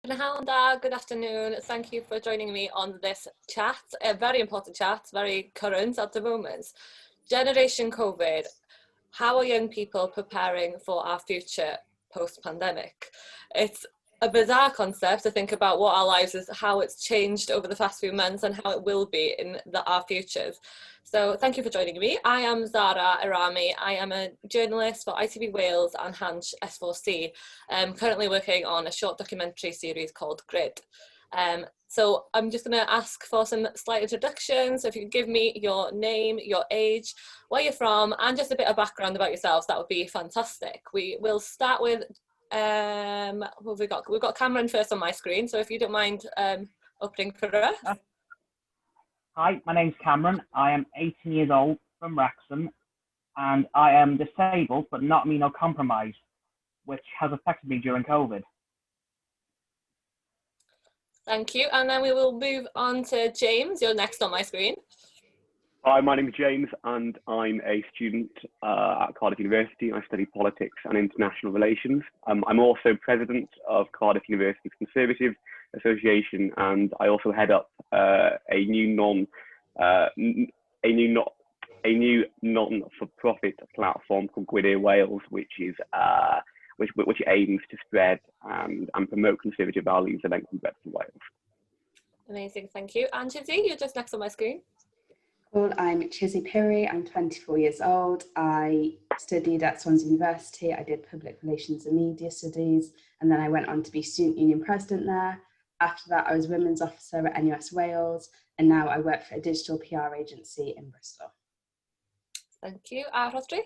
Prynhawn da, good afternoon. Thank you for joining me on this chat, a very important chat, very current at the moment. Generation COVID, how are young people preparing for our future post-pandemic? It's a bizarre concept to think about what our lives is, how it's changed over the past few months and how it will be in our futures. So thank you for joining me. I am Zahra Erammi. I am a journalist for ITV Wales and Hansh S4C. I'm currently working on a short documentary series called Grid. So I'm just going to ask for some slight introductions. So if you could give me your name, your age, where you're from, and just a bit of background about yourselves, that would be fantastic. We will start with, what have we got? We've got Cameron first on my screen. So if you don't mind opening for us. Hi, my name's Cameron. I am 18 years old from Wrexham, and I am disabled but not immunocompromised, which has affected me during COVID. Thank you. And then we will move on to James. You're next on my screen. Hi, my name is James, and I'm a student at Cardiff University. I study politics and international relations. I'm also president of Cardiff University's Conservative Association, and I also head up a new non-for-profit platform called GWLAD Wales, which aims to spread and promote conservative values in length and breadth of Wales. Amazing, thank you. And Chizi, you're just next on my screen. Well, I'm Chizi Phiri. I'm 24 years old. I studied at Swansea University. I did public relations and media studies, and then I went on to be student union president there. After that, I was women's officer at NUS Wales, and now I work for a digital PR agency in Bristol. Thank you. Rhodri?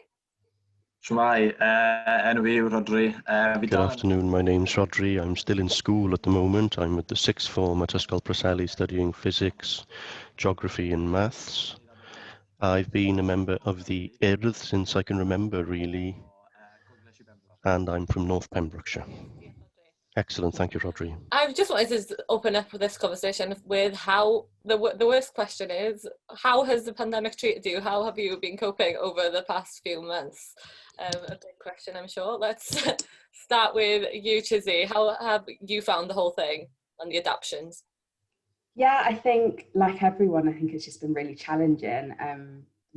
Shwmai, Rhodri. Good afternoon, my name's Rhodri. I'm still in school at the moment. I'm at the sixth form at Ysgol Preseli studying physics, geography and maths. I've been a member of the Urdd since I can remember, really, and I'm from North Pembrokeshire. Excellent, thank you, Rhodri. I just wanted to open up this conversation with how the worst question is, how has the pandemic treated you? How have you been coping over the past few months? A big question, I'm sure. Let's start with you, Chizi. How have you found the whole thing and the adaptations? Yeah, I think like everyone, I think it's just been really challenging.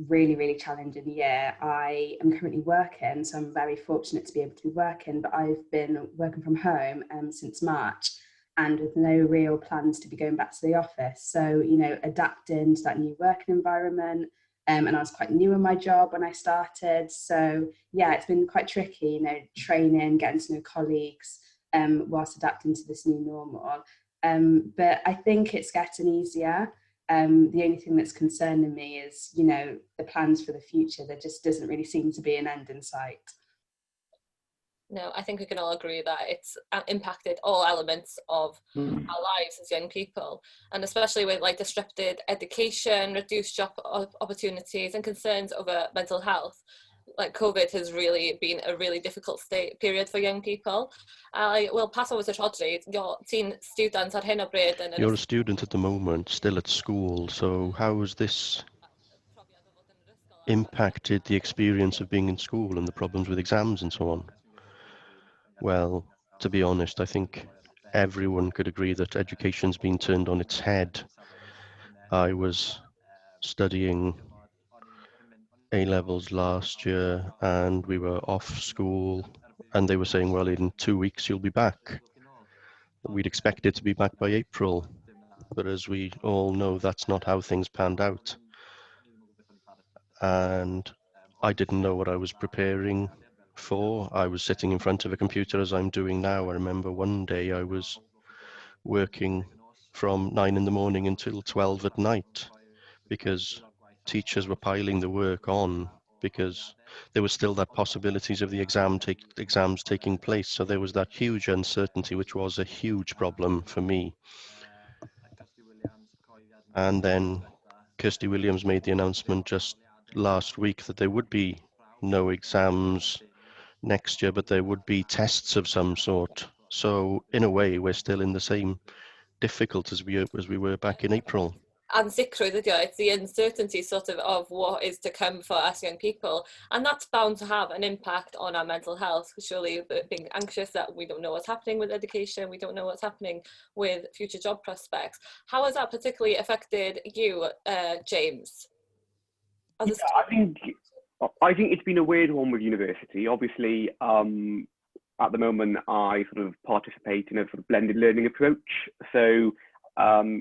Really challenging year. I am currently working, so I'm very fortunate to be able to be working, but I've been working from home since March, and with no real plans to be going back to the office. So, you know, adapting to that new working environment, and I was quite new in my job when I started. So yeah, it's been quite tricky, you know, training, getting to know colleagues, whilst adapting to this new normal. But I think it's getting easier. The only thing that's concerning me is, you know, the plans for the future. There just doesn't really seem to be an end in sight. No, I think we can all agree that it's impacted all elements of our lives as young people, and especially with like disrupted education, reduced job opportunities and concerns over mental health. Like COVID has really been a really difficult period for young people. I will pass over to Rhodri. Your teen students at hyn o bryd. You're a student at the moment, still at school, so how has this impacted the experience of being in school and the problems with exams and so on? Well, to be honest, I think everyone could agree that education's been turned on its head. I was studying A-levels last year and we were off school and they were saying, well, in 2 weeks you'll be back. We'd expected to be back by April, but as we all know, that's not how things panned out. And I didn't know what I was preparing for. I was sitting in front of a computer as I'm doing now. I remember one day I was working from 9 in the morning until 12 at night because teachers were piling the work on because there was still that possibilities of the exams taking place. So there was that huge uncertainty, which was a huge problem for me. And then Kirsty Williams made the announcement just last week that there would be no exams next year, but there would be tests of some sort. So in a way, we're still in the same difficulty as we were back in April. ansicrwydd ydi o, it's the uncertainty sort of what is to come for us young people, and that's bound to have an impact on our mental health. Surely being anxious that we don't know what's happening with education, we don't know what's happening with future job prospects. How has that particularly affected you, James? Yeah, I think it's been a weird one with university. Obviously, at the moment, I sort of participate in a sort of blended learning approach. So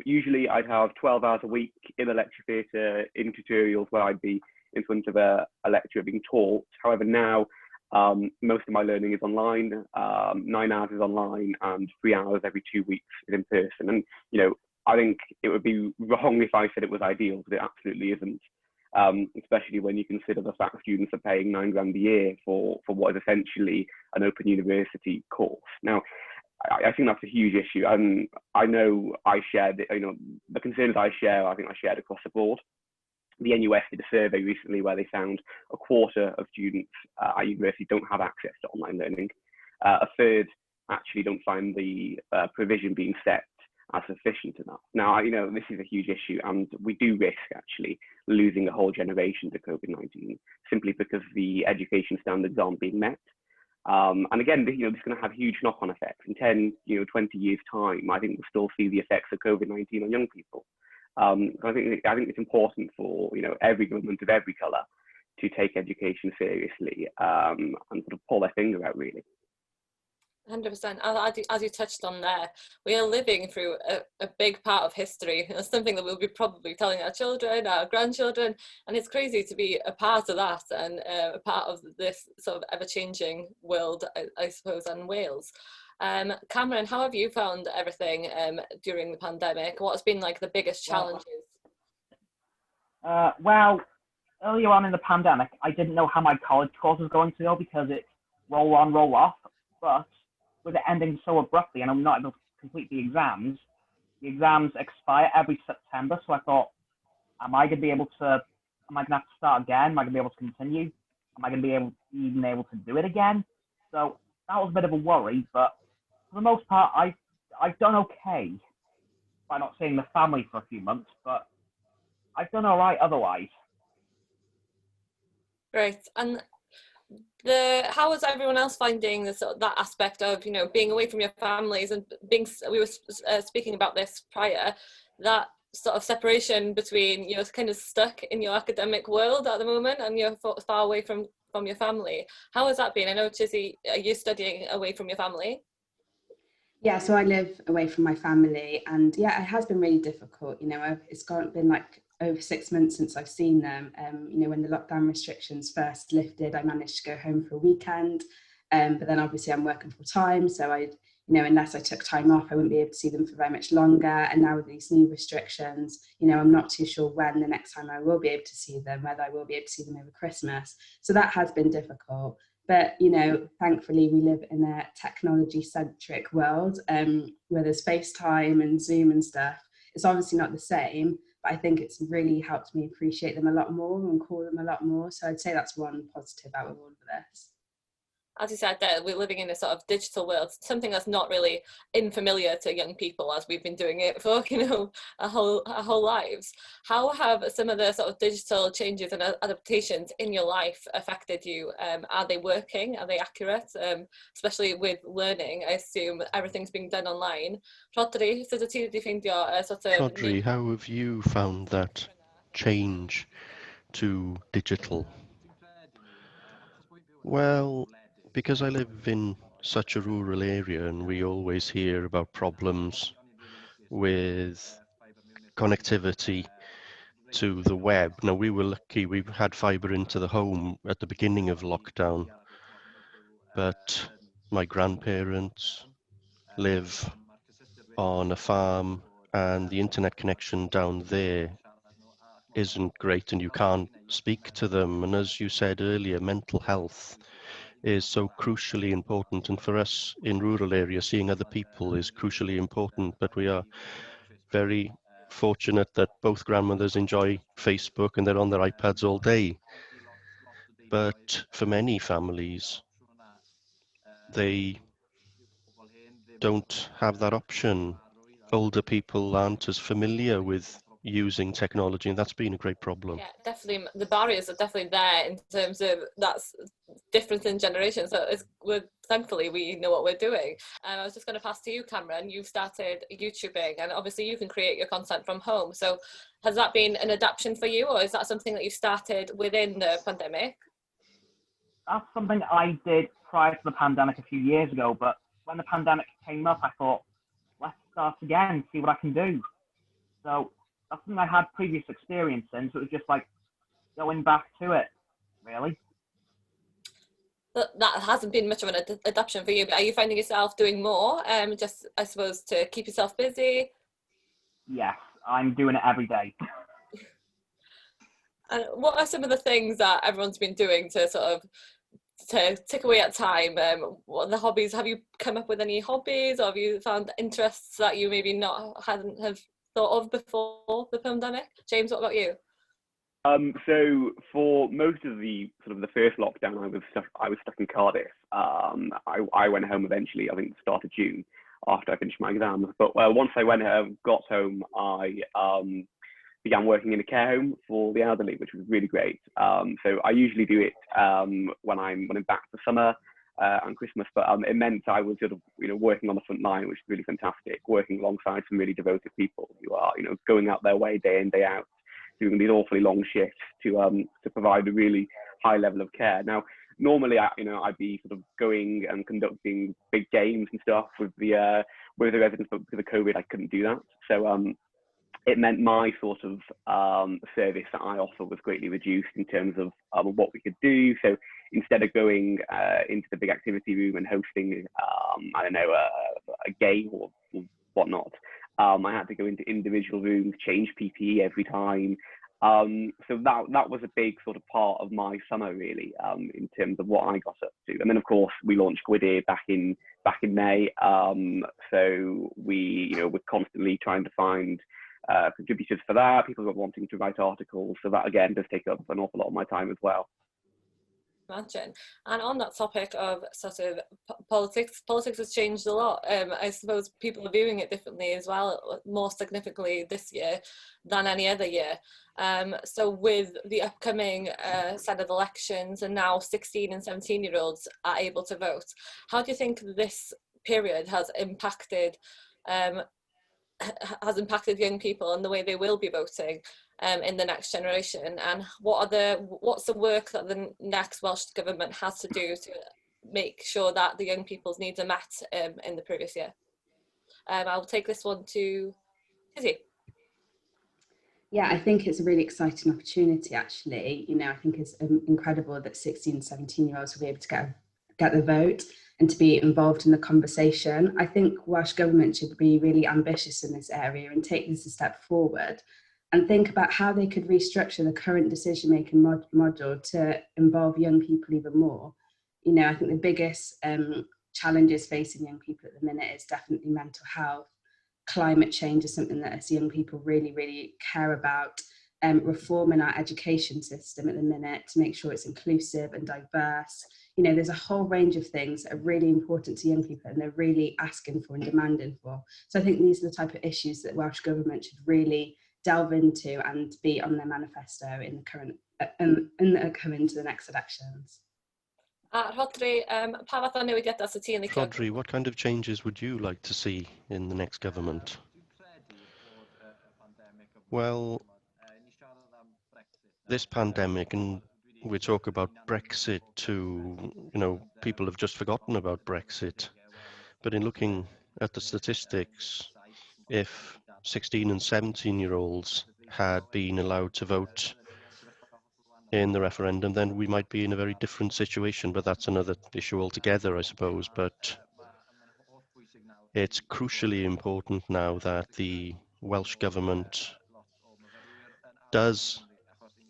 usually I'd have 12 hours a week in a lecture theatre in tutorials where I'd be in front of a lecturer being taught. However, now most of my learning is online. 9 hours is online and 3 hours every 2 weeks is in person. And, you know, I think it would be wrong if I said it was ideal, but it absolutely isn't. Especially when you consider the fact students are paying £9 grand a year for what is essentially an open university course. Now, I think that's a huge issue, and I know I shared, you know, the concerns I share, I think I shared across the board. The NUS did a survey recently where they found a quarter of students at university don't have access to online learning. A third actually don't find the provision being set as sufficient enough. Now, you know, this is a huge issue, and we do risk actually losing a whole generation to COVID-19 simply because the education standards aren't being met. And again, you know, this is going to have huge knock-on effects. In 10, 20 years' time, I think we'll still see the effects of COVID-19 on young people. I think it's important for, you know, every government of every colour to take education seriously and sort of pull their finger out, really. 100%. As you touched on there, we are living through a big part of history. It's something that we'll be probably telling our children, our grandchildren, and it's crazy to be a part of that and a part of this sort of ever-changing world, I suppose, and Wales. Cameron, how have you found everything during the pandemic? What's been like the biggest challenges? Well, earlier on in the pandemic, I didn't know how my college course was going to go because it's roll on, roll off, but with it ending so abruptly and I'm not able to complete the exams expire every September. So I thought, am I going to have to start again? Am I going to be able to continue? Am I going to be able to do it again? So that was a bit of a worry, but for the most part, I've done okay by not seeing the family for a few months, but I've done all right otherwise. Right. And how was everyone else finding that aspect of, you know, being away from your families and we were speaking about this prior, that sort of separation between you're kind of stuck in your academic world at the moment and you're far away from your family. How has that been? I know, Chizi, are you studying away from your family? Yeah, so I live away from my family, and yeah, it has been really difficult. You know, it's been like over 6 months since I've seen them. You know, when the lockdown restrictions first lifted, I managed to go home for a weekend, but then obviously I'm working full time, so unless I took time off, I wouldn't be able to see them for very much longer. And now with these new restrictions, you know, I'm not too sure when the next time I will be able to see them, whether I will be able to see them over Christmas. So that has been difficult. But, you know, thankfully we live in a technology-centric world where there's FaceTime and Zoom and stuff. It's obviously not the same, but I think it's really helped me appreciate them a lot more and call them a lot more. So I'd say that's one positive out of all of this. As you said there, we're living in a sort of digital world, something that's not really unfamiliar to young people as we've been doing it for, you know, our whole lives. How have some of the sort of digital changes and adaptations in your life affected you? Are they working? Are they accurate? Especially with learning, I assume everything's being done online. Rhodri, sut wyt ti wedi ffeindio sort of... Rhodri, how have you found that change to digital? Well, because I live in such a rural area and we always hear about problems with connectivity to the web. Now, we were lucky, we had fibre into the home at the beginning of lockdown, but my grandparents live on a farm and the internet connection down there isn't great and you can't speak to them. And as you said earlier, mental health is so crucially important, and for us in rural areas, seeing other people is crucially important. But we are very fortunate that both grandmothers enjoy Facebook and they're on their iPads all day. But for many families, they don't have that option. Older people aren't as familiar with using technology, and that's been a great problem. Yeah, definitely. The barriers are definitely there in terms of that's difference in generations. So thankfully we know what we're doing. I was just going to pass to you, Cameron. You've started YouTubing, and obviously you can create your content from home. So has that been an adaptation for you, or is that something that you started within the pandemic? That's something I did prior to the pandemic a few years ago, but when the pandemic came up, I thought, let's start again, see what I can do. So that's something I had previous experience in, so it was just like going back to it, really. That hasn't been much of an adaptation for you, but are you finding yourself doing more, just, I suppose, to keep yourself busy? Yes, I'm doing it every day. And what are some of the things that everyone's been doing to sort of to take away at time? What are the hobbies? Have you come up with any hobbies, or have you found interests that you maybe hadn't have thought of before the pandemic? James, what about you? So for most of the sort of the first lockdown, I was stuck in Cardiff. I went home eventually, I think the start of June, after I finished my exams. But once I got home, I began working in a care home for the elderly, which was really great. So I usually do it when I'm back for summer and Christmas, but it meant I was sort of working on the front line, which is really fantastic. Working alongside some really devoted people who are going out their way day in day out, doing these awfully long shifts to provide a really high level of care. Now, normally, I'd be sort of going and conducting big games and stuff with the residents, but because of COVID, I couldn't do that. So it meant my sort of service that I offer was greatly reduced in terms of what we could do. So instead of going into the big activity room and hosting, I don't know, a game or whatnot, I had to go into individual rooms, change PPE every time. So that was a big sort of part of my summer, really, in terms of what I got up to. And then, of course, we launched Gwydir back in May. So we're constantly trying to find contributors for that, people who are wanting to write articles. So that, again, does take up an awful lot of my time as well. Imagine. And on that topic of sort of politics has changed a lot. I suppose people are viewing it differently as well, more significantly this year than any other year. So with the upcoming Senedd elections, and now 16 and 17-year-olds are able to vote, how do you think this period has impacted young people and the way they will be voting in the next generation? And what's the work that the next Welsh Government has to do to make sure that the young people's needs are met in the previous year? I'll take this one to Chizi. Yeah, I think it's a really exciting opportunity, actually. I think it's incredible that 16 and 17-year-olds will be able to get the vote and to be involved in the conversation. I think Welsh Government should be really ambitious in this area and take this a step forward and think about how they could restructure the current decision-making model to involve young people even more. I think the biggest challenges facing young people at the minute is definitely mental health. Climate change is something that as young people really, really care about. Reforming our education system at the minute to make sure it's inclusive and diverse. There's a whole range of things that are really important to young people and they're really asking for and demanding for. So I think these are the type of issues that Welsh Government should really delve into and be on their manifesto in the current coming to the next elections. Rhodri, pa fath o newidiadau sy ti'n licio? Rhodri, what kind of changes would you like to see in the next government? Well, this pandemic, and we talk about Brexit too, people have just forgotten about Brexit. But in looking at the statistics, if 16 and 17-year-olds had been allowed to vote in the referendum, then we might be in a very different situation, but that's another issue altogether, I suppose. But it's crucially important now that the Welsh Government does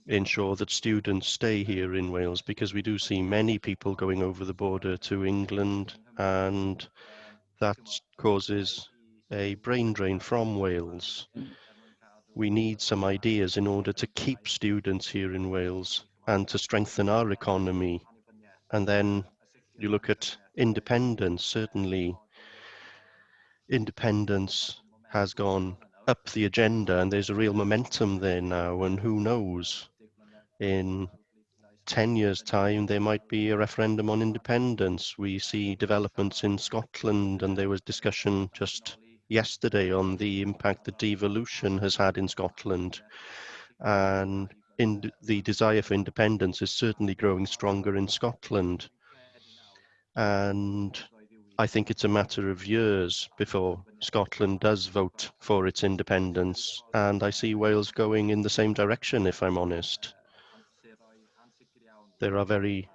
ensure that students stay here in Wales, because we do see many people going over the border to England, and that causes a brain drain from Wales. We need some ideas in order to keep students here in Wales and to strengthen our economy. And then you look at independence. Certainly independence has gone up the agenda, and there's a real momentum there now, and who knows, in 10 years' time, there might be a referendum on independence. We see developments in Scotland, and there was discussion just yesterday on the impact that devolution has had in Scotland. And the desire for independence is certainly growing stronger in Scotland. And I think it's a matter of years before Scotland does vote for its independence. And I see Wales going in the same direction, if I'm honest. There are very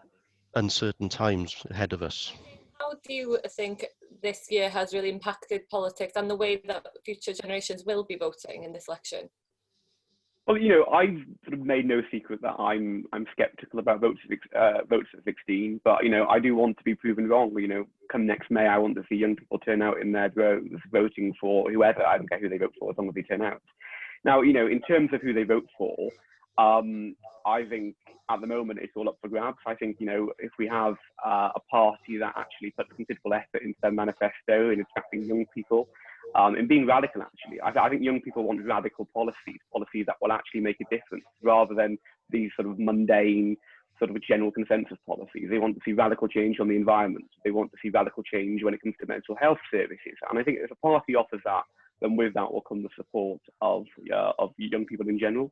uncertain times ahead of us. How do you think this year has really impacted politics and the way that future generations will be voting in this election? Well, I've sort of made no secret that I'm sceptical about votes at 16, but I do want to be proven wrong. Come next May, I want to see young people turn out in their droves, voting for whoever. I don't care who they vote for, as long as they turn out. Now, in terms of who they vote for, I think at the moment it's all up for grabs. I think if we have a party that actually puts considerable effort into their manifesto in attracting young people, and being radical, actually. I think young people want radical policies that will actually make a difference, rather than these sort of mundane, sort of general consensus policies. They want to see radical change on the environment. They want to see radical change when it comes to mental health services. And I think if a party offers that, then with that will come the support of young people in general.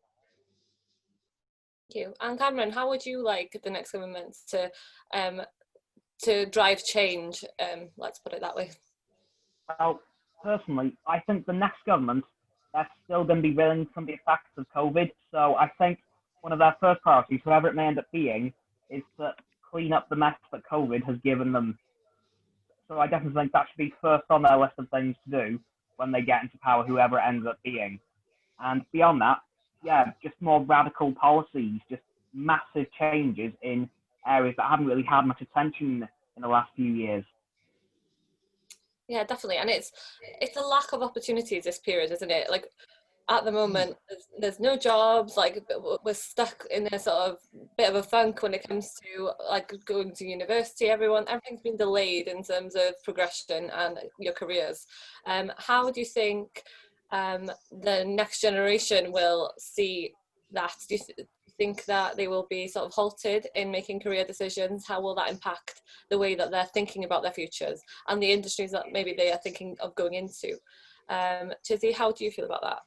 Thank you. And Cameron, how would you like the next government to drive change? Let's put it that way. Well, personally, I think the next government, they're still going to be reeling from the effects of COVID. So I think one of their first priorities, whoever it may end up being, is to clean up the mess that COVID has given them. So I definitely think that should be first on their list of things to do when they get into power, whoever it ends up being. And beyond that, yeah, just more radical policies, just massive changes in areas that haven't really had much attention in the last few years. Yeah, definitely. And it's a lack of opportunities this period, isn't it? Like at the moment, there's no jobs, like we're stuck in a sort of bit of a funk when it comes to like going to university. Everything's been delayed in terms of progression and your careers. How do you think the next generation will see that? Do you think that they will be sort of halted in making career decisions? How will that impact the way that they're thinking about their futures and the industries that maybe they are thinking of going into? Chizi, how do you feel about that?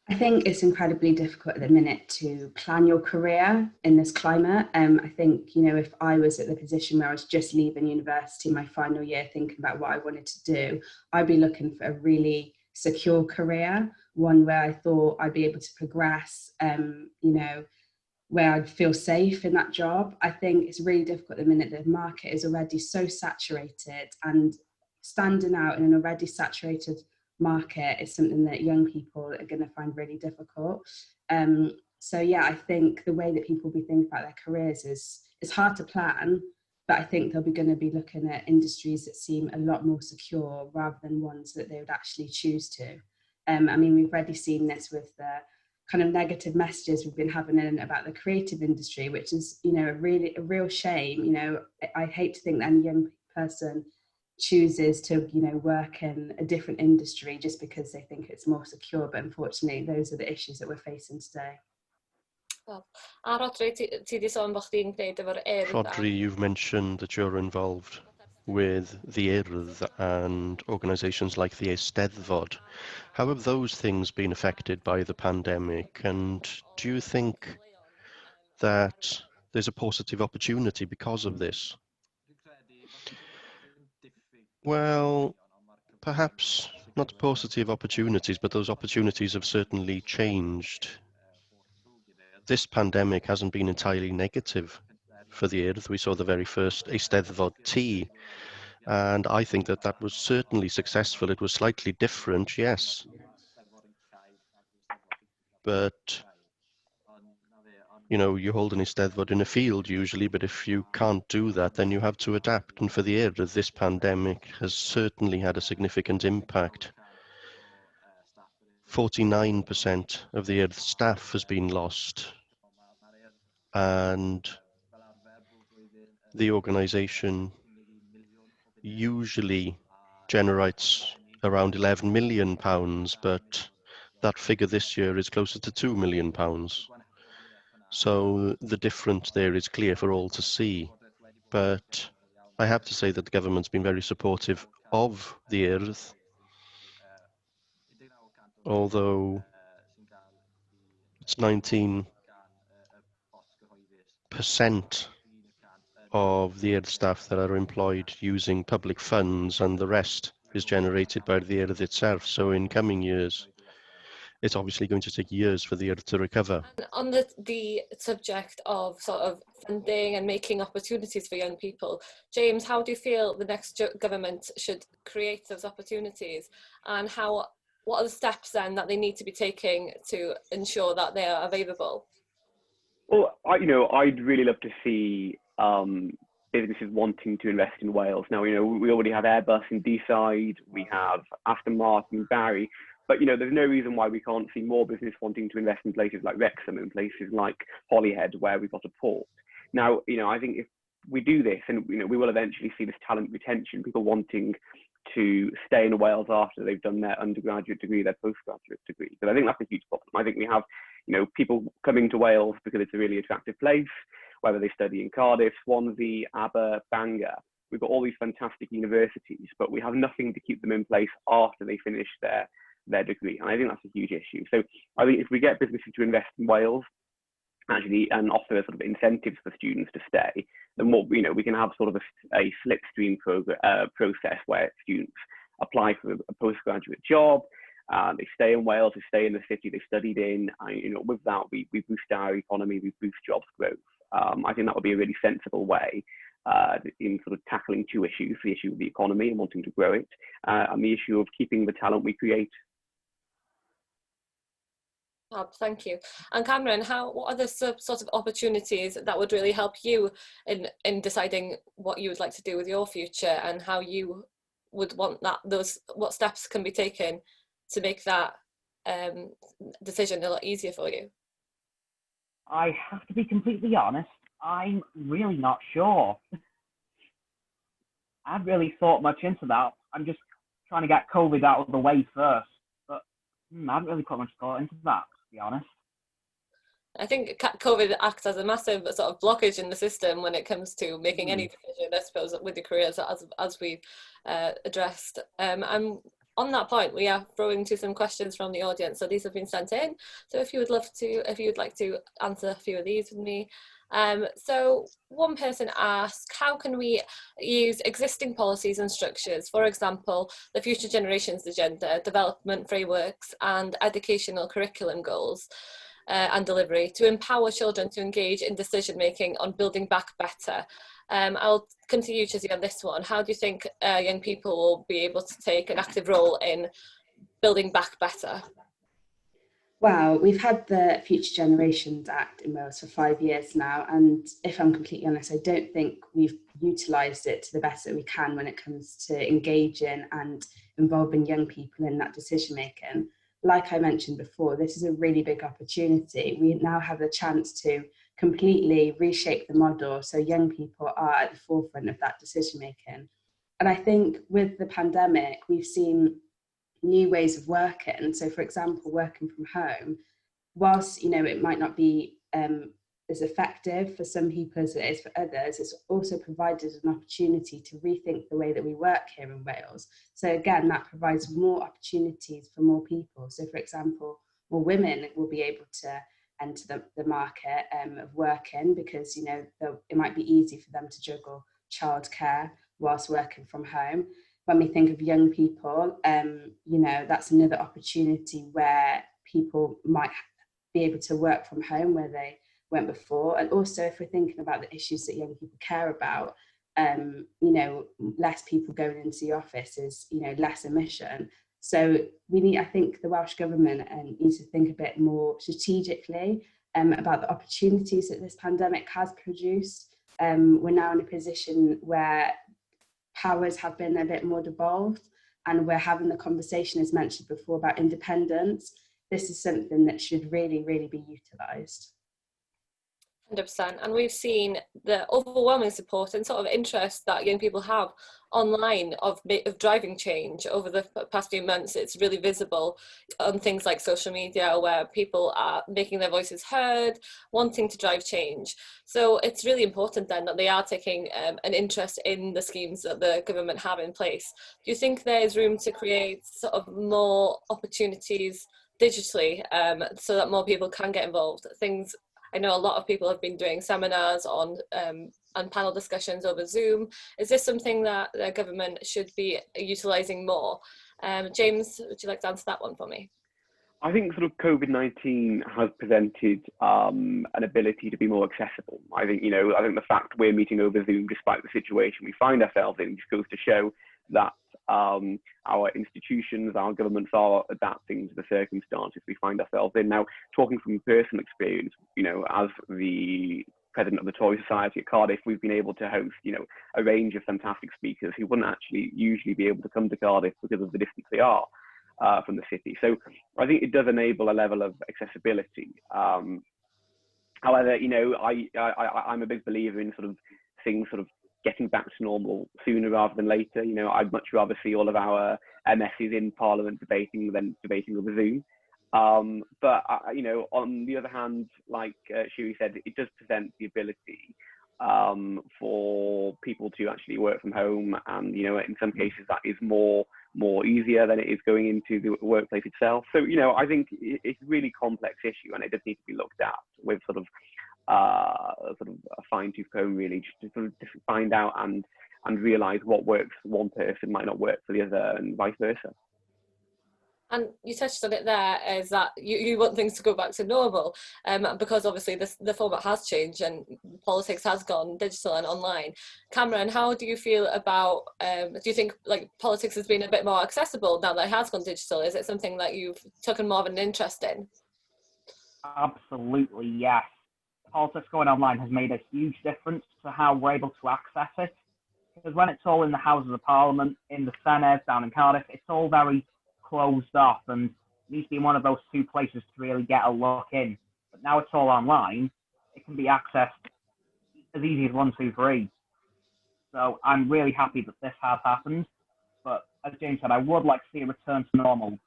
I think it's incredibly difficult at the minute to plan your career in this climate. I think, if I was at the position where I was just leaving university, my final year, thinking about what I wanted to do, I'd be looking for a really secure career, one where I thought I'd be able to progress, where I'd feel safe in that job. I think it's really difficult at the minute. The market is already so saturated, and standing out in an already saturated market is something that young people are going to find really difficult. So yeah, I think the way that people will be thinking about their careers is hard to plan, but I think they'll be going to be looking at industries that seem a lot more secure rather than ones that they would actually choose to. We've already seen this with the kind of negative messages we've been having in about the creative industry, which is, a real shame. I hate to think that any young person chooses to, work in a different industry just because they think it's more secure. But unfortunately, those are the issues that we're facing today. Rhodri, you've mentioned that you're involved with the Urdd and organisations like the Eisteddfod. How have those things been affected by the pandemic? And do you think that there's a positive opportunity because of this? Well, perhaps not positive opportunities, but those opportunities have certainly changed. This pandemic hasn't been entirely negative for the Urdd. We saw the very first Eisteddfod tea, and I think that was certainly successful. It was slightly different, yes, but you hold an Eisteddfod in a field usually, but if you can't do that, then you have to adapt. And for the Urdd, this pandemic has certainly had a significant impact. 49% of the Urdd staff has been lost, and the organisation usually generates around £11 million, but that figure this year is closer to £2 million. So the difference there is clear for all to see. But I have to say that the government's been very supportive of the Urdd, although it's 19% of the Urdd staff that are employed using public funds, and the rest is generated by the Urdd itself. So in coming years, it's obviously going to take years for the Urdd to recover. And on the subject of sort of funding and making opportunities for young people, James, how do you feel the next government should create those opportunities, and what are the steps then that they need to be taking to ensure that they are available? Well, I'd really love to see businesses wanting to invest in Wales. Now, we already have Airbus in Deeside, we have Aston Martin, Barry, but there's no reason why we can't see more business wanting to invest in places like Wrexham and places like Holyhead, where we've got a port. Now, I think if we do this, and we will eventually see this talent retention, people wanting to stay in Wales after they've done their undergraduate degree, their postgraduate degree. But I think that's a huge problem. I think we have, people coming to Wales because it's a really attractive place, whether they study in Cardiff, Swansea, Aber, Bangor. We've got all these fantastic universities, but we have nothing to keep them in place after they finish their degree. And I think that's a huge issue. So I think if we get businesses to invest in Wales, actually, and offer sort of incentives for students to stay, then we can have sort of a slipstream process where students apply for a postgraduate job, they stay in Wales, they stay in the city they studied in, and with that we boost our economy, we boost jobs growth. I think that would be a really sensible way in sort of tackling two issues: the issue of the economy and wanting to grow it, and the issue of keeping the talent we create. Thank you. And Cameron, what are the sort of opportunities that would really help you in deciding what you would like to do with your future, and how you would want what steps can be taken to make that decision a lot easier for you? I have to be completely honest, I'm really not sure. I haven't really thought much into that. I'm just trying to get COVID out of the way first, but I haven't really put much thought into that, to be honest. I think COVID acts as a massive sort of blockage in the system when it comes to making any decision, I suppose, with your careers, as we've addressed. And on that point, we are throwing to some questions from the audience. So these have been sent in. So if you'd like to answer a few of these with me. So one person asked, how can we use existing policies and structures, for example, the Future Generations Agenda, development frameworks and educational curriculum goals and delivery, to empower children to engage in decision making on building back better? I'll come to you, Chizi, on this one. How do you think young people will be able to take an active role in building back better? Well, we've had the Future Generations Act in Wales for 5 years now, and if I'm completely honest, I don't think we've utilised it to the best that we can when it comes to engaging and involving young people in that decision making. Like I mentioned before, this is a really big opportunity. We now have the chance to completely reshape the model so young people are at the forefront of that decision making. And I think with the pandemic, we've seen new ways of working. So for example, working from home, whilst it might not be as effective for some people as it is for others, it's also provided an opportunity to rethink the way that we work here in Wales. So again, that provides more opportunities for more people. So for example, more women will be able to enter the market of working, because it might be easy for them to juggle childcare whilst working from home. When we think of young people, that's another opportunity where people might be able to work from home where they weren't before. And also, if we're thinking about the issues that young people care about, less people going into the office is, less emission. So I think the Welsh Government needs to think a bit more strategically about the opportunities that this pandemic has produced. We're now in a position where powers have been a bit more devolved, and we're having the conversation, as mentioned before, about independence. This is something that should really, really be utilised. 100%. And we've seen the overwhelming support and sort of interest that young people have online of driving change over the past few months. It's really visible on things like social media, where people are making their voices heard, wanting to drive change. So it's really important then that they are taking an interest in the schemes that the government have in place. Do you think there is room to create sort of more opportunities digitally, so that more people can get involved? Things, I know a lot of people have been doing seminars on and panel discussions over Zoom. Is this something that the government should be utilising more? James, would you like to answer that one for me? I think sort of COVID-19 has presented an ability to be more accessible. I think the fact we're meeting over Zoom despite the situation we find ourselves in just goes to show that our institutions, our governments are adapting to the circumstances we find ourselves in. Now, talking from personal experience, as the president of the Tory Society at Cardiff, we've been able to host, a range of fantastic speakers who wouldn't actually usually be able to come to Cardiff because of the distance they are from the city. So I think it does enable a level of accessibility. However, I'm a big believer in sort of things sort of getting back to normal sooner rather than later. I'd much rather see all of our MSs in Parliament debating than debating over Zoom. But on the other hand, like Phiri said, it does present the ability for people to actually work from home, and in some cases that is more easier than it is going into the workplace itself. So I think it's a really complex issue, and it does need to be looked at with sort of a fine-tooth comb, really, just to sort of find out and realise what works for one person might not work for the other, and vice versa. And you touched on it there, is that you want things to go back to normal, because obviously the format has changed and politics has gone digital and online. Cameron, how do you feel about, do you think like politics has been a bit more accessible now that it has gone digital? Is it something that you've taken more of an interest in? Absolutely, yes. Politics going online has made a huge difference to how we're able to access it. Because when it's all in the Houses of Parliament, in the Senedd, down in Cardiff, it's all very closed off and needs to be one of those two places to really get a look in. But now it's all online, it can be accessed as easy as 1, 2, 3. So I'm really happy that this has happened. But as James said, I would like to see a return to normal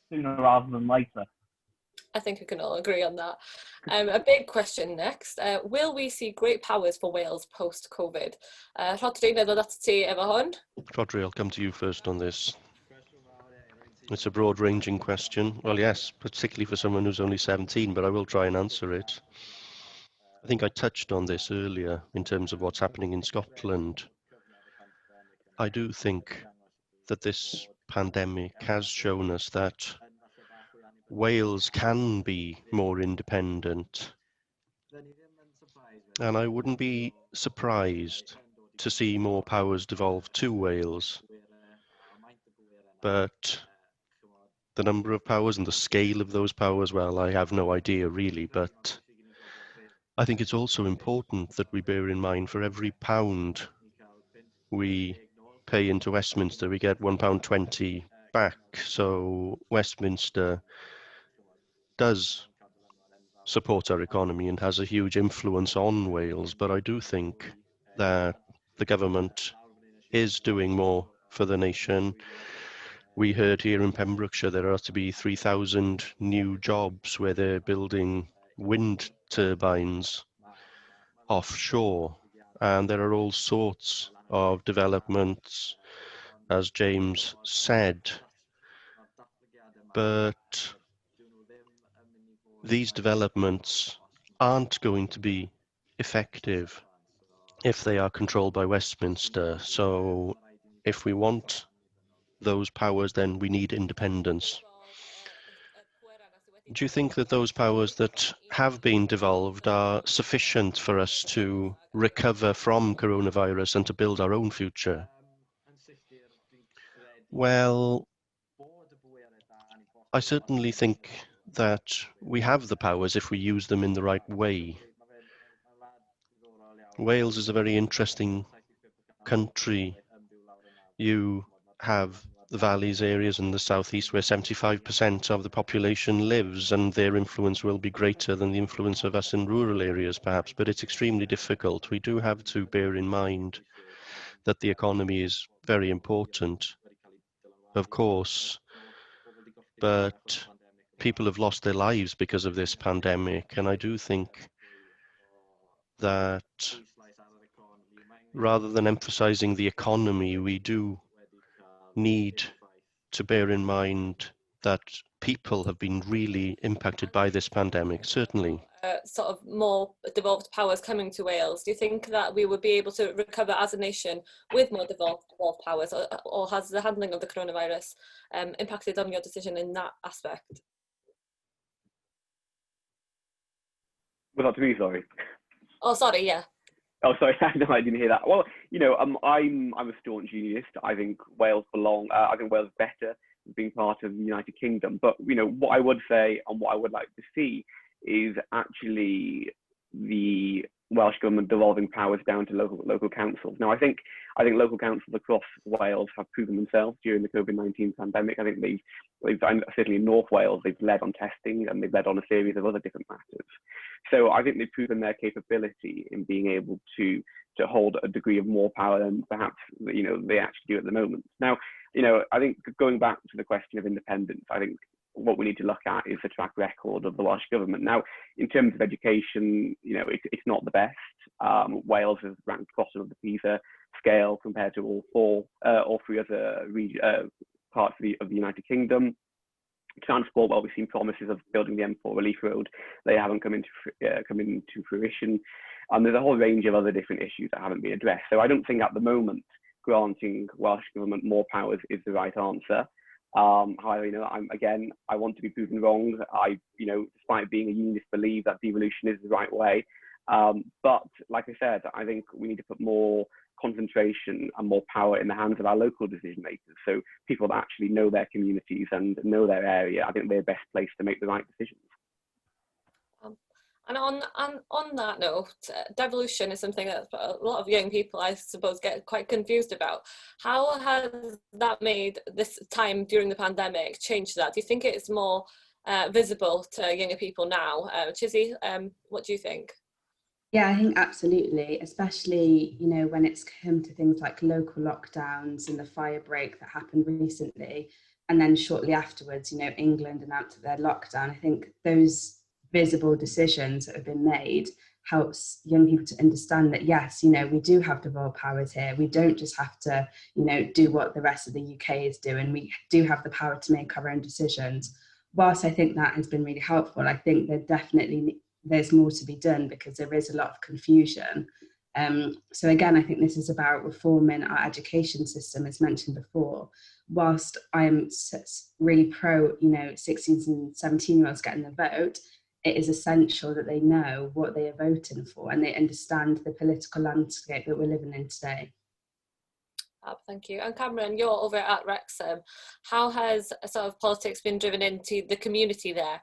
sooner rather than later. I think we can all agree on that. A big question next. Will we see great powers for Wales post-Covid? Rhodri, neu ddod at ti efo hwn? Rhodri, I'll come to you first on this. It's a broad-ranging question. Well, yes, particularly for someone who's only 17, but I will try and answer it. I think I touched on this earlier in terms of what's happening in Scotland. I do think that this pandemic has shown us that Wales can be more independent. And I wouldn't be surprised to see more powers devolve to Wales. But the number of powers and the scale of those powers, well, I have no idea really, but I think it's also important that we bear in mind for every pound we pay into Westminster, we get £1.20 back. So Westminster does support our economy and has a huge influence on Wales, but I do think that the government is doing more for the nation. We heard here in Pembrokeshire there are to be 3,000 new jobs where they're building wind turbines offshore, and there are all sorts of developments, as James said, but these developments aren't going to be effective if they are controlled by Westminster. So if we want those powers, then we need independence. Do you think that those powers that have been devolved are sufficient for us to recover from coronavirus and to build our own future? Well, I certainly think that we have the powers if we use them in the right way. Wales is a very interesting country. You have the valleys areas and the southeast where 75% of the population lives, and their influence will be greater than the influence of us in rural areas perhaps, but it's extremely difficult. We do have to bear in mind that the economy is very important, of course, but people have lost their lives because of this pandemic, and I do think that rather than emphasizing the economy, we do need to bear in mind that people have been really impacted by this pandemic, certainly. Sort of more devolved powers coming to Wales, do you think that we would be able to recover as a nation with more devolved powers, or has the handling of the coronavirus impacted on your decision in that aspect? Was that to me, sorry? Oh, sorry, yeah. Oh, sorry, no, I didn't hear that. Well, you know, I'm a staunch unionist. I think Wales I think Wales is better than being part of the United Kingdom. But, you know, what I would say and what I would like to see is actually the Welsh Government devolving powers down to local councils. Now, I think local councils across Wales have proven themselves during the COVID-19 pandemic. I think they've certainly in North Wales, they've led on testing and they've led on a series of other different matters. So I think they've proven their capability in being able to hold a degree of more power than perhaps, you know, they actually do at the moment. Now, you know, I think going back to the question of independence, I think what we need to look at is the track record of the Welsh Government. Now, in terms of education, you know, it's not the best. Wales is ranked bottom of the PISA scale compared to all three other parts of the United Kingdom. Transport, well, we've seen promises of building the M4 relief road. They haven't come into fruition. There's a whole range of other different issues that haven't been addressed. So I don't think at the moment granting Welsh Government more powers is the right answer. However, you know, I want to be proven wrong. You know, despite being a unionist, believe that devolution is the right way. But like I said, I think we need to put more concentration and more power in the hands of our local decision makers. So people that actually know their communities and know their area, I think they're best placed to make the right decisions. And on that note, devolution is something that a lot of young people, I suppose, get quite confused about. How has that made this time during the pandemic change that? Do you think it's more visible to younger people now? Chizi, what do you think? Yeah, I think absolutely, especially, you know, when it's come to things like local lockdowns and the fire break that happened recently, and then shortly afterwards, you know, England announced their lockdown. I think those visible decisions that have been made helps young people to understand that, yes, you know, we do have devolved powers here. We don't just have to, you know, do what the rest of the UK is doing. We do have the power to make our own decisions. Whilst I think that has been really helpful, I think there's more to be done because there is a lot of confusion. So again, I think this is about reforming our education system, as mentioned before. Whilst I'm really pro, you know, 16 and 17-year-olds getting the vote, it is essential that they know what they are voting for and they understand the political landscape that we're living in today. Thank you. And Cameron, you're over at Wrexham. How has sort of politics been driven into the community there?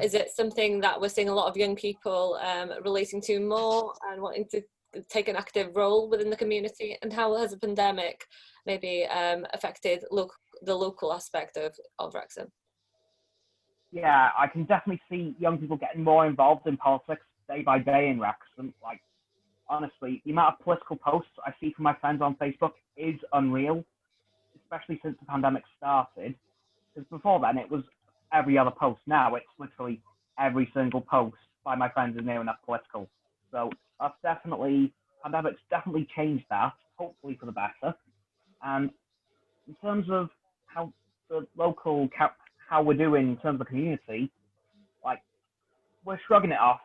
Is it something that we're seeing a lot of young people relating to more and wanting to take an active role within the community? And how has the pandemic maybe affected the local aspect of Wrexham? Yeah, I can definitely see young people getting more involved in politics day by day in Wrexham. Like, honestly, the amount of political posts I see from my friends on Facebook is unreal, especially since the pandemic started. Because before then, it was every other post. Now it's literally every single post by my friends is near enough political. So that's pandemic's definitely changed that, hopefully for the better. And in terms of how the local, how we're doing in terms of the community, like, we're shrugging it off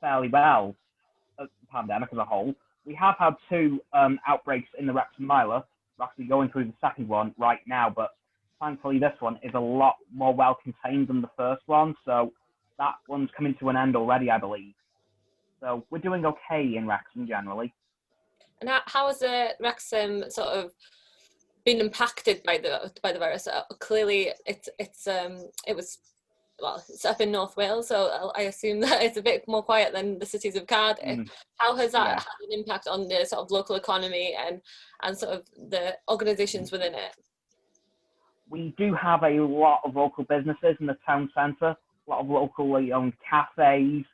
fairly well, the pandemic as a whole. We have had 2 outbreaks in the Wrexham Miler. We're actually going through the second one right now, but thankfully this one is a lot more well contained than the first one, so that one's coming to an end already, I believe. So we're doing okay in Wrexham generally. And how has Wrexham sort of been impacted by the virus? Clearly, it's up in North Wales, so I assume that it's a bit more quiet than the cities of Cardiff. How has that had an impact on the sort of local economy and sort of the organisations within it? we do have a lot of local businesses in the town centre, a lot of locally owned cafes,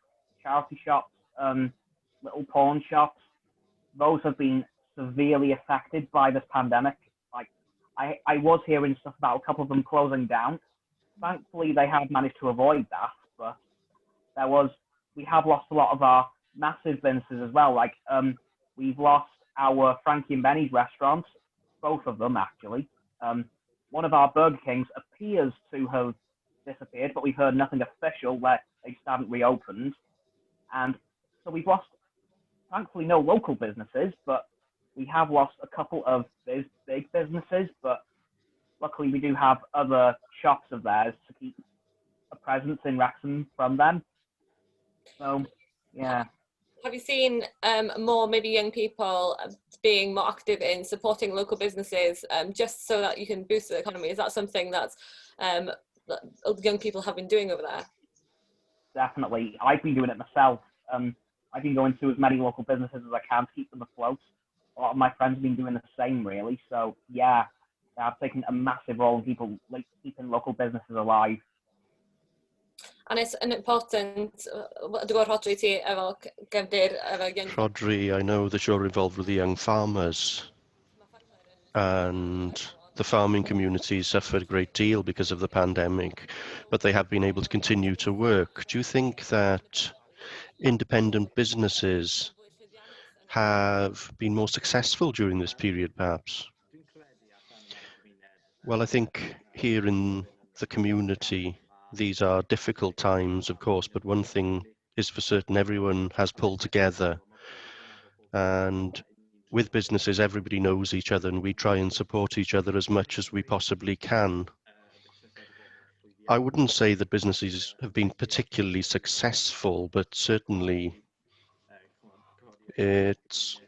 charity shops, little pawn shops. Those have been severely affected by this pandemic. Like, I was hearing stuff about a couple of them closing down. Thankfully, they have managed to avoid that, but we have lost a lot of our massive businesses as well. Like, we've lost our Frankie and Benny's restaurants, both of them actually. One of our Burger Kings appears to have disappeared, but we've heard nothing official where they just haven't reopened. And so we've lost, thankfully, no local businesses, but we have lost a couple of big businesses. But luckily, we do have other shops of theirs to keep a presence in Wrexham from them. So, yeah. Have you seen more maybe young people being more active in supporting local businesses just so that you can boost the economy? Is that something that young people have been doing over there? Definitely. I've been doing it myself. I've been going to as many local businesses as I can to keep them afloat. A lot of my friends have been doing the same, really. So, yeah, I've taken a massive role in people like keeping local businesses alive. And it's an important, Rhodri ti efo Gwydir, efo young... Rhodri, I know that you're involved with the young farmers, and the farming community suffered a great deal because of the pandemic, but they have been able to continue to work. Do you think that independent businesses have been more successful during this period, perhaps? Well, I think here in the community, these are difficult times, of course, but one thing is for certain, everyone has pulled together. And with businesses, everybody knows each other, and we try and support each other as much as we possibly can. I wouldn't say that businesses have been particularly successful, but certainly it's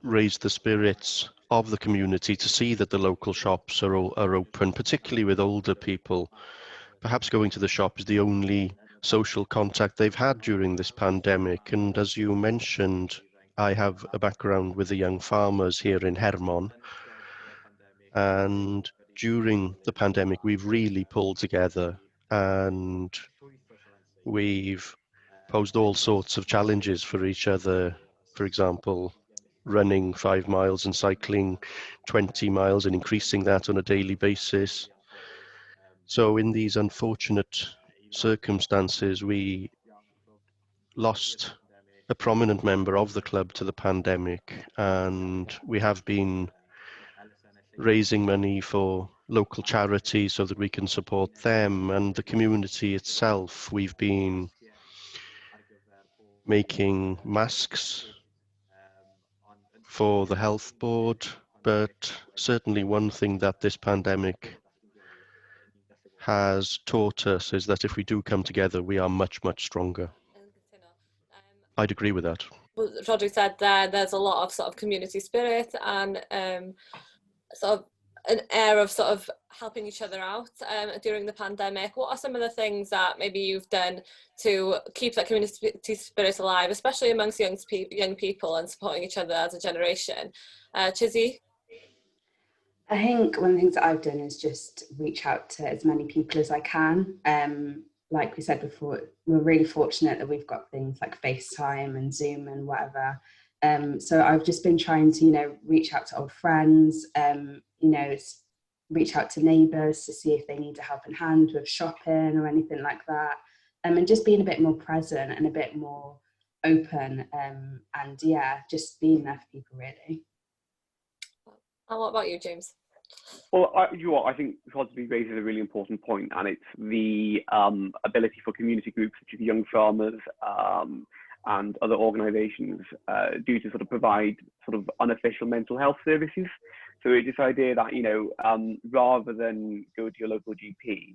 raised the spirits of the community to see that the local shops are open, particularly with older people. Perhaps going to the shop is the only social contact they've had during this pandemic. And as you mentioned, I have a background with the young farmers here in Hermon. And during the pandemic, we've really pulled together and we've posed all sorts of challenges for each other. For example, running 5 miles and cycling 20 miles and increasing that on a daily basis. So in these unfortunate circumstances, we lost a prominent member of the club to the pandemic, and we have been raising money for local charities so that we can support them and the community itself. We've been making masks for the health board, but certainly one thing that this pandemic has taught us is that if we do come together, we are much, much stronger. I'd agree with that. Well, Rhodri said there's a lot of sort of community spirit and sort of an air of sort of helping each other out during the pandemic. What are some of the things that maybe you've done to keep that community spirit alive, especially amongst young people and supporting each other as a generation? Chizi? I think one of the things that I've done is just reach out to as many people as I can. Like we said before, we're really fortunate that we've got things like FaceTime and Zoom and whatever. So I've just been trying to, reach out to old friends, reach out to neighbours to see if they need a helping hand with shopping or anything like that. And just being a bit more present and a bit more open. And yeah, just being there for people, really. And what about you, James? Well, I think Rhodri raises a really important point, and it's the ability for community groups such as Young Farmers and other organisations do to sort of provide sort of unofficial mental health services. So it's this idea that, rather than go to your local GP,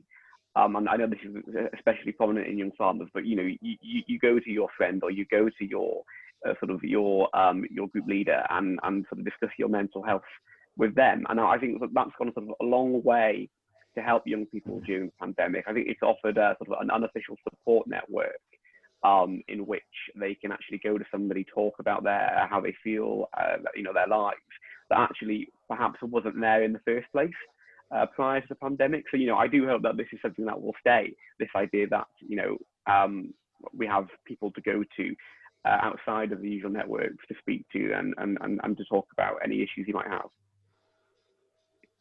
and I know this is especially prominent in Young Farmers, but you go to your friend or you go to your your group leader and sort of discuss your mental health with them. And I think that's gone sort of a long way to help young people during the pandemic. I think it's offered a sort of an unofficial support network in which they can actually go to somebody, talk about how they feel, their lives, that actually perhaps wasn't there in the first place. prior to the pandemic. So, I do hope that this is something that will stay, this idea that, we have people to go to outside of the usual networks to speak to and to talk about any issues you might have.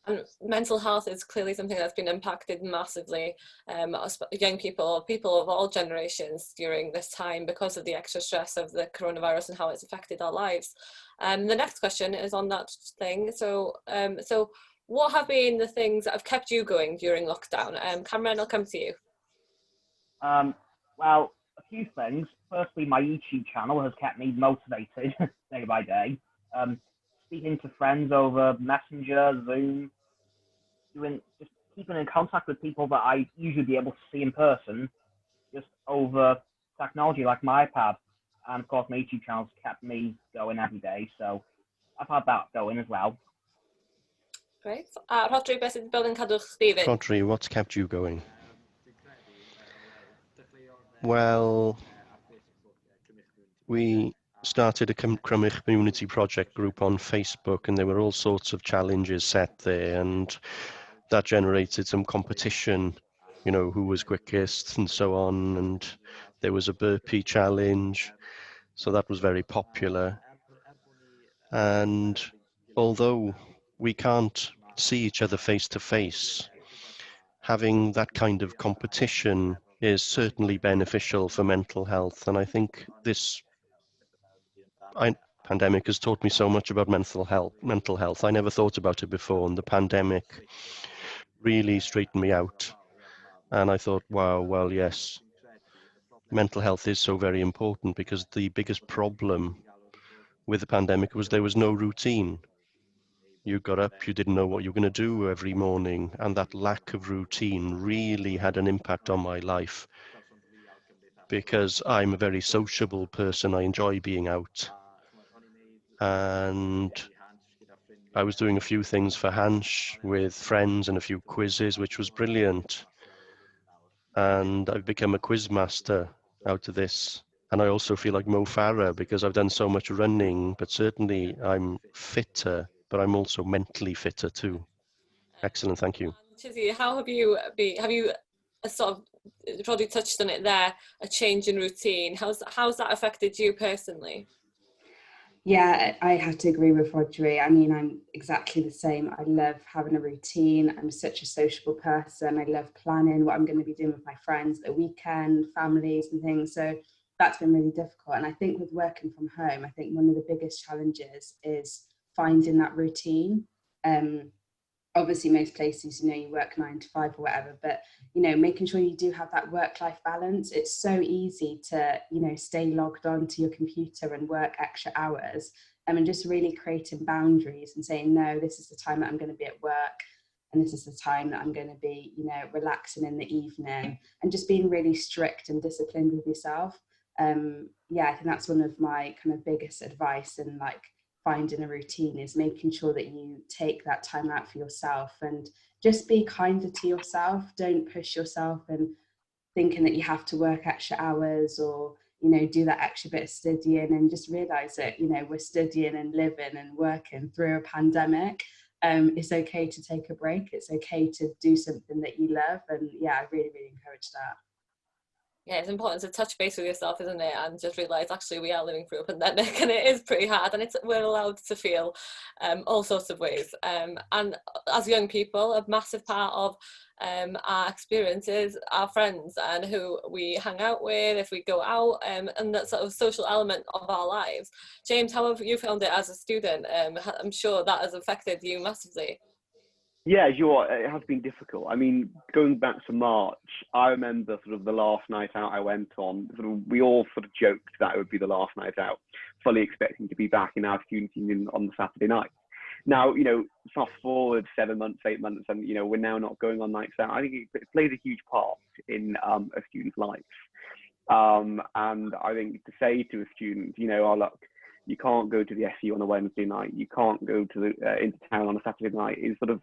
And mental health is clearly something that's been impacted massively, young people of all generations during this time because of the extra stress of the coronavirus and how it's affected our lives. The next question is on that thing. So what have been the things that have kept you going during lockdown? Cameron, I'll come to you. Well, a few things. Firstly, my YouTube channel has kept me motivated day by day. Speaking to friends over Messenger, Zoom, just keeping in contact with people that I usually be able to see in person, just over technology like my iPad. And of course, my YouTube channel's kept me going every day, so I've had that going as well. Great. Rhodri, beth sydd bod yn cadw chdi fynd? Rhodri, what's kept you going? Well, we started a Crymych community project group on Facebook, and there were all sorts of challenges set there, and that generated some competition, who was quickest and so on, and there was a burpee challenge, so that was very popular. And although we can't see each other face to face, having that kind of competition is certainly beneficial for mental health, and I think this pandemic has taught me so much about mental health. I never thought about it before, and the pandemic really straightened me out. And I thought, wow, well, yes, mental health is so very important, because the biggest problem with the pandemic was there was no routine. You got up, you didn't know what you were going to do every morning, and that lack of routine really had an impact on my life, because I'm a very sociable person. I enjoy being out. And I was doing a few things for Hansh with friends and a few quizzes, which was brilliant. And I've become a quiz master out of this. And I also feel like Mo Farah, because I've done so much running, but certainly I'm fitter, but I'm also mentally fitter too. Excellent, thank you. Chizi, how have you sort of, probably touched on it there, a change in routine? How's that affected you personally? Yeah, I have to agree with Rhodri. I mean, I'm exactly the same. I love having a routine. I'm such a sociable person. I love planning what I'm going to be doing with my friends at the weekend, families and things. So that's been really difficult. And I think with working from home, I think one of the biggest challenges is finding that routine. Obviously most places, you work 9 to 5 or whatever, but making sure you do have that work-life balance. It's so easy to stay logged on to your computer and work extra hours, and just really creating boundaries and saying, no, this is the time that I'm going to be at work, and this is the time that I'm going to be relaxing in the evening, and just being really strict and disciplined with yourself. I think that's one of my kind of biggest advice, and finding a routine is making sure that you take that time out for yourself and just be kinder to yourself. Don't push yourself and thinking that you have to work extra hours or do that extra bit of studying, and just realize that we're studying and living and working through a pandemic. It's okay to take a break. It's okay to do something that you love, and I really encourage that. Yeah, it's important to touch base with yourself, isn't it? And just realise actually we are living through a pandemic, and it is pretty hard, and we're allowed to feel all sorts of ways. And as young people, a massive part of our experience is our friends and who we hang out with, if we go out, and that sort of social element of our lives. James, how have you found it as a student? I'm sure that has affected you massively. Yeah, it has been difficult. I mean, going back to March, I remember sort of the last night out I went on, we all sort of joked that it would be the last night out, fully expecting to be back in our student union on the Saturday night. Now, fast forward 7 months, 8 months, and, we're now not going on nights out. I think it plays a huge part in a student's life. And I think to say to a student, oh, look, you can't go to the SU on a Wednesday night, you can't go to into town on a Saturday night, is sort of,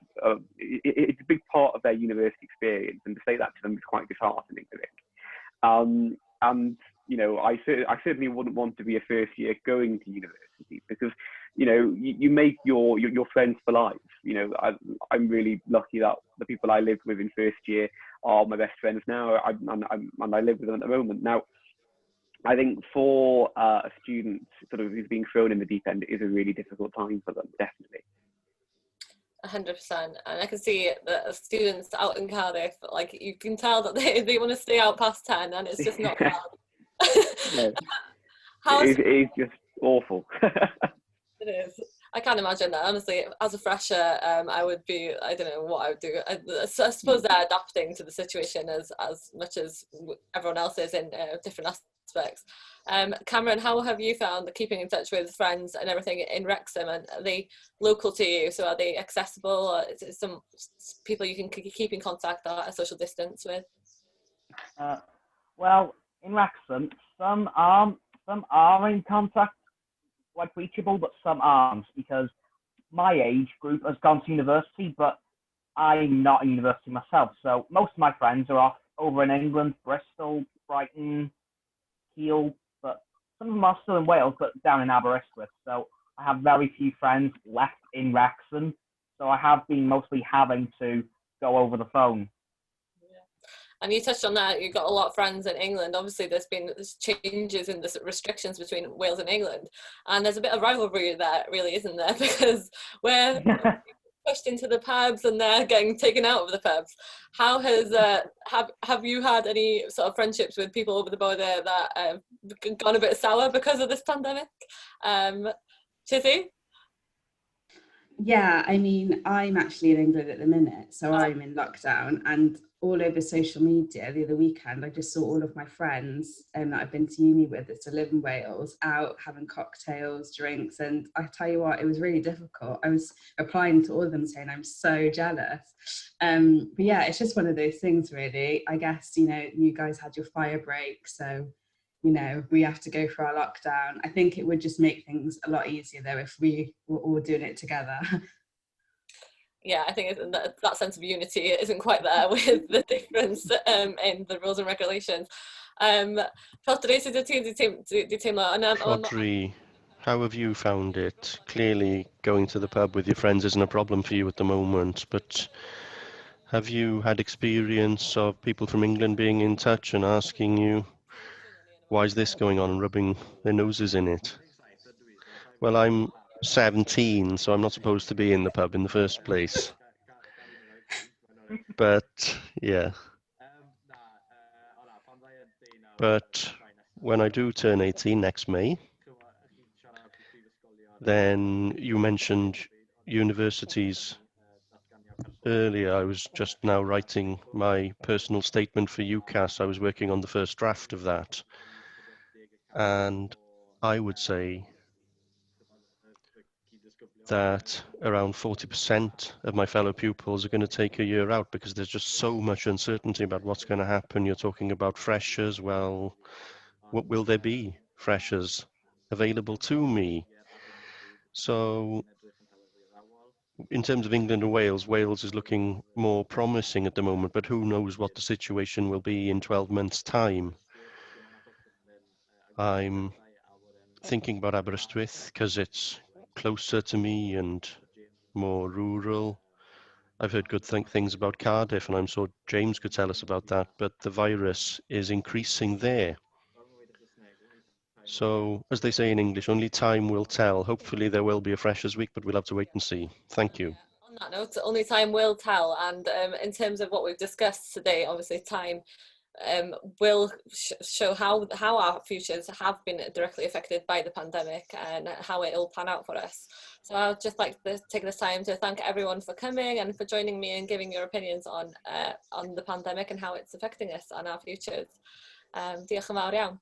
it's a big part of their university experience, and to say that to them is quite disheartening, I think. And, I certainly wouldn't want to be a first year going to university, because, you make your friends for life. I'm really lucky that the people I lived with in first year are my best friends now, and I live with them at the moment. Now, I think for a student sort of who's being thrown in the deep end, it is a really difficult time for them, definitely. 100%, and I can see that students out in Cardiff, like you can tell that they want to stay out past 10, and it's just not fun. No. It is just awful. It is. I can't imagine that, honestly. As a fresher, I would be, I don't know what I would do. I suppose they're adapting to the situation as much as everyone else is in different aspects. Cameron, how have you found keeping in touch with friends and everything in Wrexham? And are they local to you? So are they accessible? Or is it some people you can keep in contact at a social distance with? Well, in Wrexham, some are in contact, quite reachable, but some aren't, because my age group has gone to university, but I'm not in university myself. So most of my friends are off over in England, Bristol, Brighton, Kiel, but some of them are still in Wales, but down in Aberystwyth. So I have very few friends left in Wrexham. So I have been mostly having to go over the phone. And you touched on that, you've got a lot of friends in England. Obviously, there's been changes in the restrictions between Wales and England. And there's a bit of rivalry there, really, isn't there? Because we're pushed into the pubs and they're getting taken out of the pubs. How has, have you had any sort of friendships with people over the border that have gone a bit sour because of this pandemic? Chizi? Yeah, I mean, I'm actually in England at the minute, so I'm in lockdown, and all over social media the other weekend, I just saw all of my friends that I've been to uni with that still live in Wales out having cocktails, drinks, and I tell you what, it was really difficult. I was replying to all of them saying I'm so jealous. But yeah, it's just one of those things, really. I guess, you guys had your fire break, so we have to go for our lockdown. I think it would just make things a lot easier though if we were all doing it together. Yeah, I think that sense of unity isn't quite there with the difference in the rules and regulations. Rhodri, how have you found it? Clearly, going to the pub with your friends isn't a problem for you at the moment, but have you had experience of people from England being in touch and asking you, why is this going on, and rubbing their noses in it? Well, I'm 17, so I'm not supposed to be in the pub in the first place. But, yeah. But when I do turn 18 next May, then you mentioned universities earlier. I was just now writing my personal statement for UCAS. I was working on the first draft of that. And I would say that around 40% of my fellow pupils are going to take a year out because there's just so much uncertainty about what's going to happen. You're talking about freshers. Well, what will there be freshers available to me? So in terms of England and Wales, Wales is looking more promising at the moment, but who knows what the situation will be in 12 months' time. I'm thinking about Aberystwyth because it's closer to me and more rural. I've heard good things about Cardiff, and I'm sure James could tell us about that, but the virus is increasing there. So, as they say in English, only time will tell. Hopefully there will be a Freshers' Week, but we'll have to wait and see. Thank you. On that note, only time will tell. And in terms of what we've discussed today, obviously time will show how our futures have been directly affected by the pandemic and how it will pan out for us. So I'd just like to take this time to thank everyone for coming and for joining me and giving your opinions on the pandemic and how it's affecting us and our futures. Diolch yn fawr iawn.